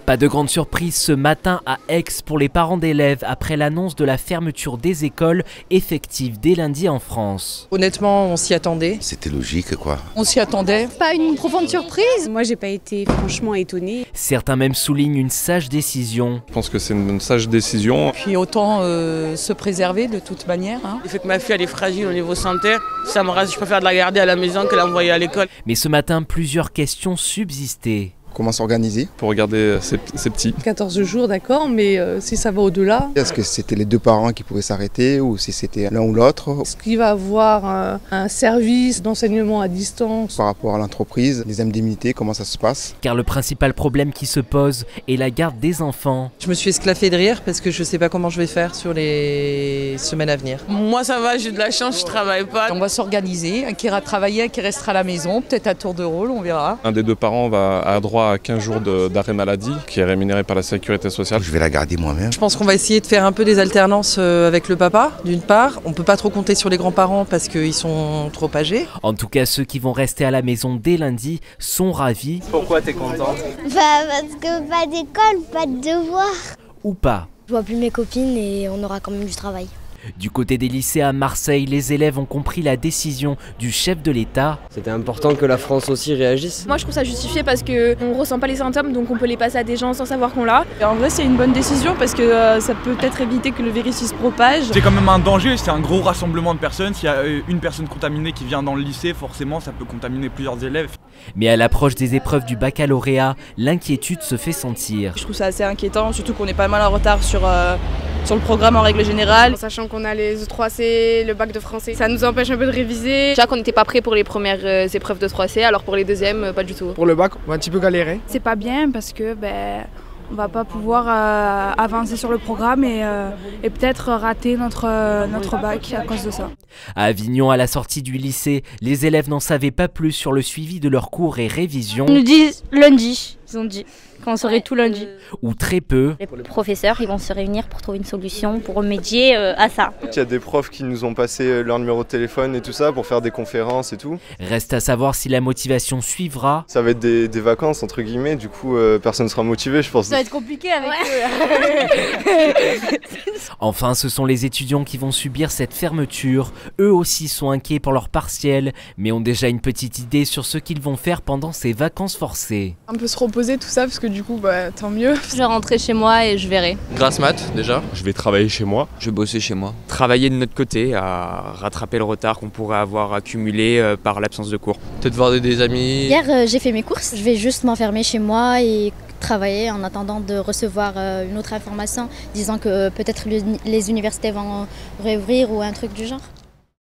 Pas de grande surprise ce matin à Aix pour les parents d'élèves après l'annonce de la fermeture des écoles effectives dès lundi en France. Honnêtement, on s'y attendait. C'était logique quoi. On s'y attendait. Pas une profonde surprise. Moi, j'ai pas été franchement étonnée. Certains même soulignent une sage décision. Je pense que c'est une sage décision. Puis autant se préserver de toute manière. Le fait que ma fille elle est fragile au niveau santé, ça me rassure. Je préfère la garder à la maison que l'envoyer à l'école. Mais ce matin, plusieurs questions subsistaient. Comment s'organiser Pour regarder ces petits. 14 jours, d'accord, mais si ça va au-delà. Est-ce que c'était les deux parents qui pouvaient s'arrêter ou si c'était l'un ou l'autre? Est-ce qu'il va avoir un service d'enseignement à distance? Par rapport à l'entreprise, les indemnités, comment ça se passe? Car le principal problème qui se pose est la garde des enfants. Je me suis esclaffée de rire parce que je sais pas comment je vais faire sur les semaines à venir. Moi ça va, j'ai de la chance, je travaille pas. On va s'organiser, un qui ira travailler, un qui restera à la maison, peut-être à tour de rôle, on verra. Un des deux parents va avoir droit à 15 jours d'arrêt maladie qui est rémunéré par la sécurité sociale. Je vais la garder moi-même. Je pense qu'on va essayer de faire un peu des alternances avec le papa, d'une part. On peut pas trop compter sur les grands-parents parce qu'ils sont trop âgés. En tout cas, ceux qui vont rester à la maison dès lundi sont ravis. Pourquoi t'es contente? Parce que pas d'école, pas de devoirs. Ou pas. Je vois plus mes copines et on aura quand même du travail. Du côté des lycées à Marseille, les élèves ont compris la décision du chef de l'État. C'était important que la France aussi réagisse. Moi je trouve ça justifié parce qu'on ressent pas les symptômes, donc on peut les passer à des gens sans savoir qu'on l'a. En vrai c'est une bonne décision parce que ça peut peut-être éviter que le virus se propage. C'est quand même un danger, c'est un gros rassemblement de personnes. S'il y a une personne contaminée qui vient dans le lycée, forcément ça peut contaminer plusieurs élèves. Mais à l'approche des épreuves du baccalauréat, l'inquiétude se fait sentir. Je trouve ça assez inquiétant, surtout qu'on est pas mal en retard sur le programme en règle générale. Sachant qu'on a les E3C, le bac de français, ça nous empêche un peu de réviser. Déjà qu'on n'était pas prêt pour les premières épreuves de 3C, alors pour les deuxièmes, pas du tout. Pour le bac, on va un petit peu galérer. C'est pas bien parce que on va pas pouvoir avancer sur le programme et peut-être rater notre bac à cause de ça. À Avignon, à la sortie du lycée, les élèves n'en savaient pas plus sur le suivi de leurs cours et révisions. Ils nous disent lundi, ils ont dit qu'on serait tout lundi. Ou très peu. Les professeurs, ils vont se réunir pour trouver une solution, pour remédier à ça. Il y a des profs qui nous ont passé leur numéro de téléphone et tout ça pour faire des conférences et tout. Reste à savoir si la motivation suivra. Ça va être des vacances entre guillemets, du coup personne ne sera motivé je pense. Ça va être compliqué avec eux. Enfin, ce sont les étudiants qui vont subir cette fermeture. Eux aussi sont inquiets pour leur partiel, mais ont déjà une petite idée sur ce qu'ils vont faire pendant ces vacances forcées. Un peu se reposer tout ça parce que du coup tant mieux. Je vais rentrer chez moi et je verrai. Grâce maths déjà. Je vais travailler chez moi. Je vais bosser chez moi. Travailler de notre côté à rattraper le retard qu'on pourrait avoir accumulé par l'absence de cours. Peut-être voir des amis. Hier, j'ai fait mes courses. Je vais juste m'enfermer chez moi et travailler en attendant de recevoir une autre information disant que peut-être les universités vont réouvrir ou un truc du genre.